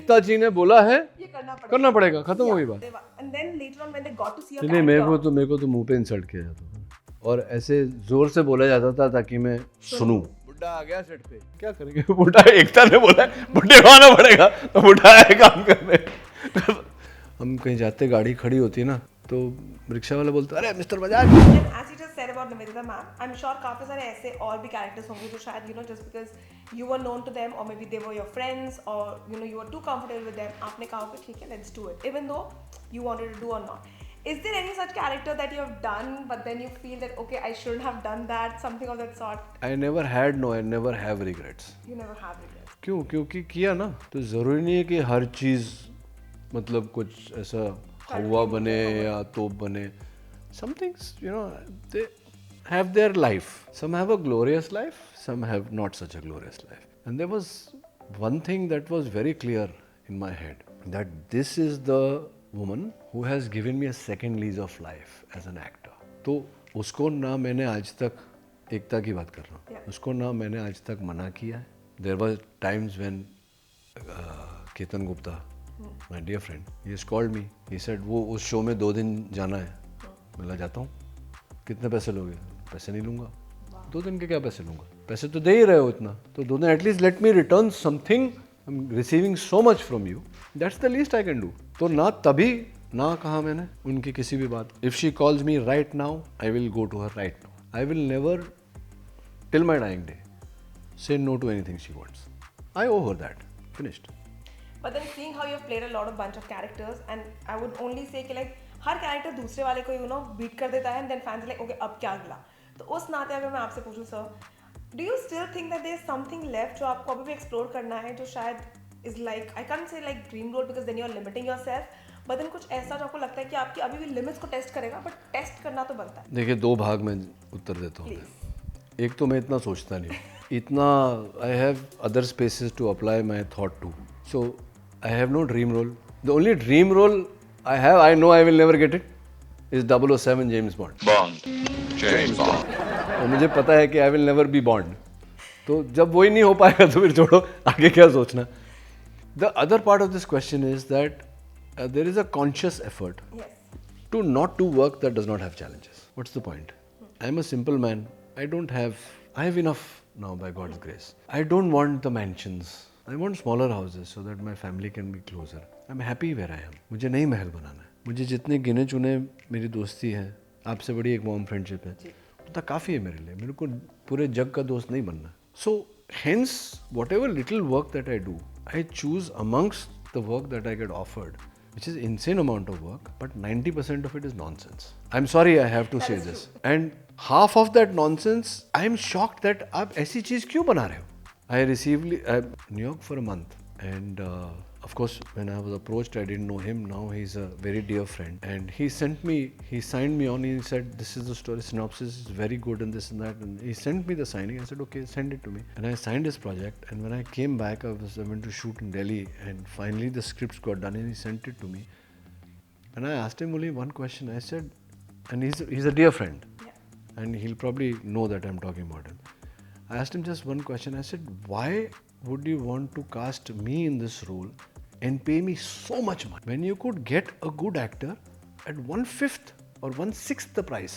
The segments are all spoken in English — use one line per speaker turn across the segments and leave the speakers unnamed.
एकता जी ने बोला है
ये
करना पड़ेगा, खत्म हो गई बात।
And then later on when they got to see your
नहीं, मेरे को तो मुंह पे इंसल्ट किया जाता था और ऐसे जोर से बोला जाता था ताकि मैं सुनूं। बुड्ढा आ गया सेट पे, क्या करेंगे? बुड्ढा, एकता ने बोला बुड्ढे को आना पड़ेगा, तो बुड्ढा आया काम करने। हम कहीं जाते, गाड़ी खड़ी होती है ना, तो रिक्शा वाला बोलता अरे mister Bajaj.
As you just said about Nivedita ma'am, I'm sure काफी सारे ऐसे और भी characters होंगे जो शायद just because you were known to them or maybe they were your friends or you were too comfortable with them, आपने कहा कि ठीक है let's do it even though you wanted to do or not. Is there any such character that you have done but then you feel that okay I shouldn't have done that, something of that sort?
I never have regrets.
You never have regrets.
क्यों? क्योंकि किया ना, तो ज़रूरी नहीं है कि हर चीज़ मतलब कुछ ऐसा हवा बने या तोप बने. Some things, they have their life. Some have a glorious life, some have not such a glorious life. And there was one thing that was very clear in my head, that this is the woman who has given me a second lease of life as an actor. तो उसको ना मैंने आज तक, एकता की बात कर रहा हूँ, उसको ना मैंने आज तक मना किया है. There were times when Ketan Gupta, my dear friend, he has called me. He said वो उस शो में 2 दिन जाना है. मैं जाता हूँ. कितने पैसे लोगे? पैसे नहीं लूँगा. 2 दिन के क्या पैसे लूँगा? पैसे तो दे ही रहे हो इतना, तो 2 दिन at least let me return something. I am receiving so much from you, that's the least I can do. तो ना तभी ना कहा मैंने उनकी किसी भी बात. If she calls me right now, I will go to her right now. I will never till my dying day say no to anything she wants. I owe her that. Finished.
But then seeing how you've played a lot of bunch of characters, and I would only say कि like हर character दूसरे वाले को beat कर देता है, and then fans are like okay अब क्या अगला. तो उस नाते अगर मैं आपसे पूछूं sir, do you still think that there is something left जो आपको अभी भी explore करना है, जो शायद is like, I can't say like dream role because then you are limiting yourself, but then कुछ ऐसा जो आपको लगता है कि आपकी अभी भी limits को test करेगा, but test करना तो बनता है.
देखिए 2 भाग में उत्तर देता हूँ. एक तो मैं इतना सोचता नहीं, इतना I have other spaces to apply my thought to. So I have no dream role. The only dream role I have, I know I will never get it, is 007 James Bond. James Bond. और मुझे पता है कि I will never be Bond. तो जब वही नहीं हो पाएगा तो फिर छोड़ो, आगे क्या सोचना. The other part of this question is that there is a conscious effort to not do work that does not have challenges. What's the point? I'm a simple man. I have enough now by God's grace. I don't want the mansions. I want smaller houses so that my family can be closer. I'm happy where I am. मुझे नहीं महल बनाना है. मुझे जितने गिने चुने मेरी दोस्ती है, आपसे बड़ी एक वार्म फ्रेंडशिप है, उतना काफ़ी है मेरे लिए. मेरे को पूरे जग का दोस्त नहीं बनना. So hence whatever little work that I do, I choose amongst the work that I get offered, which is insane amount of work, but 90% of it is nonsense. I'm sorry I have to say this. And half of that nonsense, I'm shocked that आप ऐसी चीज़ क्यों बना रहे हो? I received New York for a month, and of course when I was approached, I didn't know him. Now he's a very dear friend, and he signed me on. He said this is the story synopsis is very good and this and that, and he sent me the signing. I said okay, send it to me, and I signed his project. And when I came back, I went to shoot in Delhi, and finally the scripts got done, and he sent it to me. And I asked him only one question. I said, and he's a dear friend, and he'll probably know that I'm talking about him. I asked him just one question. I said, why would you want to cast me in this role and pay me so much money when you could get a good actor at 1/5 or 1/6 the price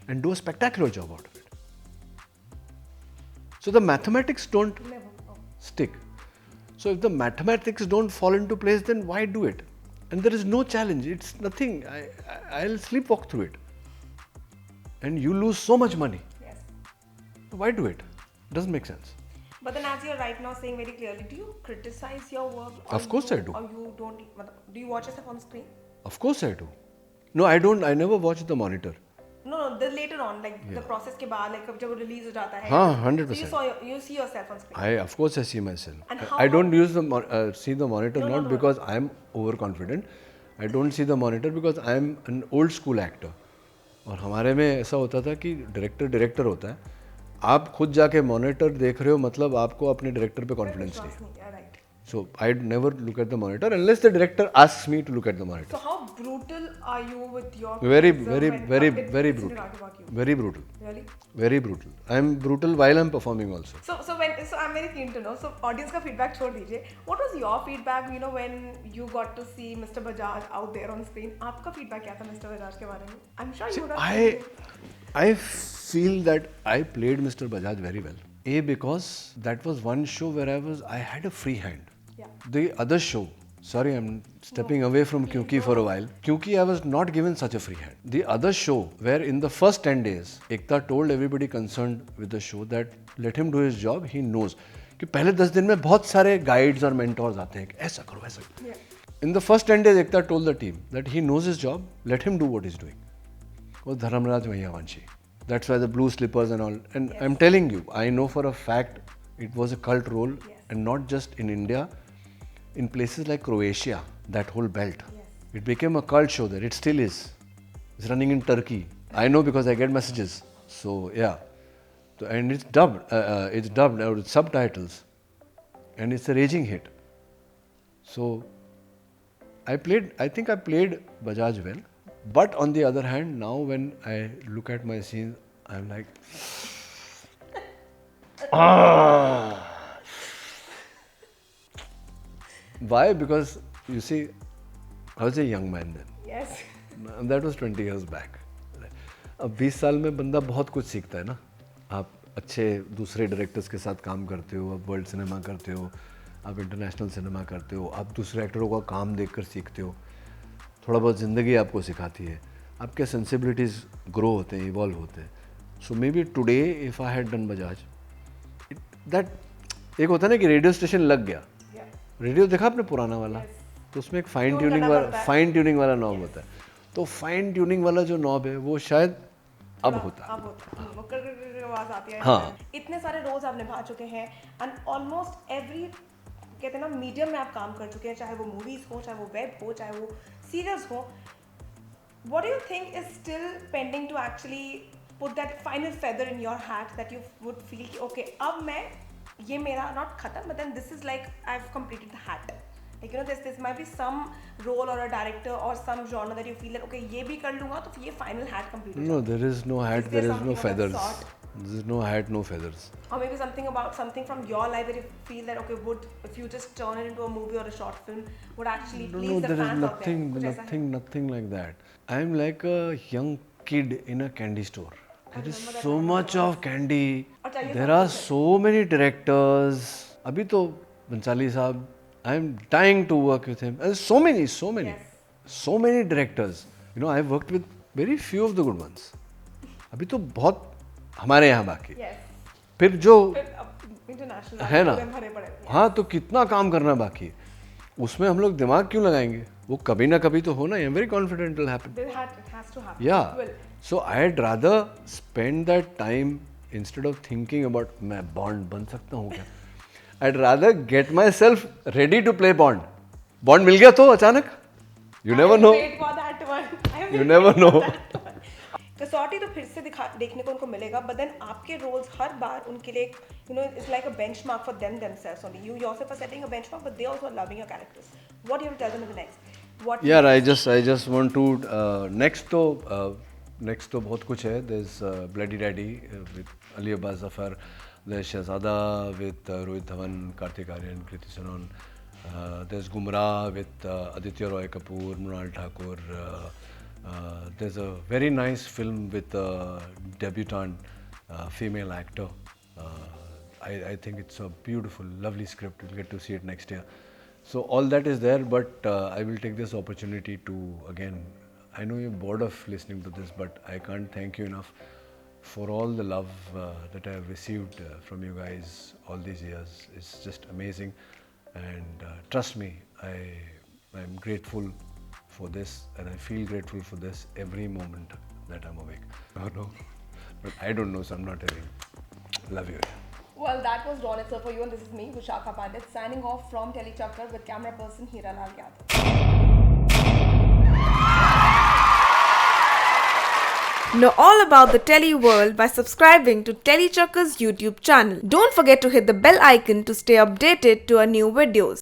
and do a spectacular job out of it? So the mathematics don't stick. So if the mathematics don't fall into place, then why do it? And there is no challenge. It's nothing. I'll sleepwalk through it. And you lose so much money. Why do it? Doesn't make sense.
But then as you're right now saying very clearly, do you criticize your work?
Of course I do.
Or you don't, do you watch yourself on screen?
Of course I do. No, I don't. I never watch the monitor.
No, the later on, like the process के बाद, like जब release हो जाता है.
हाँ, 100%.
So you see yourself on screen.
Of course I see myself.
And
I don't use see the monitor not because I'm overconfident. I don't see the monitor because I'm an old school actor. और हमारे में ऐसा होता था कि director होता है. आप खुद जाके मॉनिटर देख रहे हो, मतलब आपको अपने डायरेक्टर पे कॉन्फिडेंस नहीं है. So I'd never look at the monitor unless the director asks me to look at the monitor.
So how brutal are you with your
Very,
kids,
very,
when
very,
it's
very
in
brutal.
Raghavaki?
Very brutal.
Really?
Very brutal. I'm brutal while I'm performing also.
So I'm very keen to know. So audience का feedback छोड़ दीजिए. What was your feedback? You know, when you got to see Mr. Bajaj out there on screen, आपका feedback क्या था Mr. Bajaj के बारे में? I'm sure you would have.
I feel that I played Mr. Bajaj very well. Because that was one show where I had a free hand.
Yeah.
The other show, sorry, I'm stepping away from Kyunki for a while. Kyunki, I was not given such a free hand. The other show, where in the first 10 days, Ekta told everybody concerned with the show that let him do his job, he knows. कि पहले 10 दिन में बहुत सारे guides और mentors आते हैं, ऐसा करो, ऐसा करो.
Yeah.
In the first 10 days, Ekta told the team that he knows his job, let him do what he's doing. वो Dharmaraj Mahyavanshi. That's why the blue slippers and all. And
Yes.
I'm telling you, I know for a fact it was a cult role,
Yes.
and not just in India, in places like Croatia, that whole belt.
Yes.
It became a cult show there. It still is. It's running in Turkey. I know because I get messages. So yeah, and it's dubbed. It's dubbed with subtitles, and it's a raging hit. So I think I played Bajaj well. But on the other hand, now when I look at my scenes, I'm like, Why? Because you see, I was a young man then.
Yes.
And that was 20 years back. अब 20 साल में बंदा बहुत कुछ सीखता है ना. आप अच्छे दूसरे डायरेक्टर्स के साथ काम करते हो, आप वर्ल्ड सिनेमा करते हो, आप इंटरनेशनल सिनेमा करते हो, आप दूसरे एक्टरों का काम देखकर सीखते हो. थोड़ा बहुत ज़िंदगी आपको सिखाती है, आपके सेंसिबिलिटीज़ ग्रो होते हैं, इवॉल्व होते हैं. So maybe today if I had done Bajaj, that एक होता है ना कि रेडियो स्टेशन लग गया. रेडियो देखा आपने पुराना वाला, तो उसमें एक फाइन ट्यूनिंग वाला नॉब होता है. तो फाइन ट्यूनिंग वाला जो नॉब है वो शायद अब होता है.
वो कर आवाज आती है.
हाँ.
इतने सारे रोल्स आप निभा चुके हैं एंड ऑलमोस्ट एवरी कहते हैं ना मीडियम में आप काम कर चुके हैं, चाहे वो मूवीज हो, चाहे वो वेब हो, चाहे वो सीरियल्स हो. What do you think is still pending to actually put that final feather in your hat that you would feel कि okay अब मैं ये मेरा not खत्म, but then this is like I've completed the hat. Like you know this might be some role or a director or some genre that you feel that okay ये भी कर लूँगा तो ये final hat complete.
No, there is no hat, there is no feathers. There is no hat, no feathers.
Or maybe something from your life that you feel that okay would if you just turn it into a movie or a short film would actually please the fans out there.
No, there is nothing like that. I am like a young kid in a candy store. There is so much of candy. There are so many directors. अभी तो बंसाली साहब, I am dying to work with him. And so many directors. You know, I have worked with very few of the good ones. अभी तो बहुत हमारे यहाँ बाकी. फिर जो
इंटरनेशनल
है ना, हाँ, तो कितना काम करना बाकी है, उसमें हम लोग दिमाग क्यों लगाएंगे? वो कभी ना कभी तो होना. I am very confident it will happen.
It has to happen.
Yeah. So I'd rather spend that time instead of thinking about मैं Bond बन सकता हूँ क्या? I'd rather get myself ready to play Bond. Bond मिल गया तो अचानक? You never know.
Wait for that one.
You never know.
कसौटी तो फिर से देखने को उनको मिलेगा, but then आपके roles हर बार उनके लिए you know it's like a benchmark for themselves only. You yourself are setting a benchmark, but they also are loving your characters. What do you have to tell them in the next? What?
Yeah, I just want to next तो बहुत कुछ है. There's Bloody Daddy with Ali Abbas Zafar. There's Shahzada with Rohit Dhawan, Kartik Aaryan, Kriti Sanon. There's Gumrah with Aditya Roy Kapoor, Mrunal Thakur. There's a very nice film with a debutante female actor. I think it's a beautiful, lovely script. You'll get to see it next year. So all that is there, but I will take this opportunity to again. I know you're bored of listening to this, but I can't thank you enough for all the love that I have received from you guys all these years. It's just amazing, and trust me, I'm grateful for this, and I feel grateful for this every moment that I'm awake. No, but I don't know, so I'm not telling. Love you.
Well, that was Ronit sir for you, and this is me, Vishakha Pandit, signing off from TellyChakkar with Cameraperson Hira Yadav. Know all about the Telly world by subscribing to TellyChakkar's YouTube channel. Don't forget to hit the bell icon to stay updated to our new videos.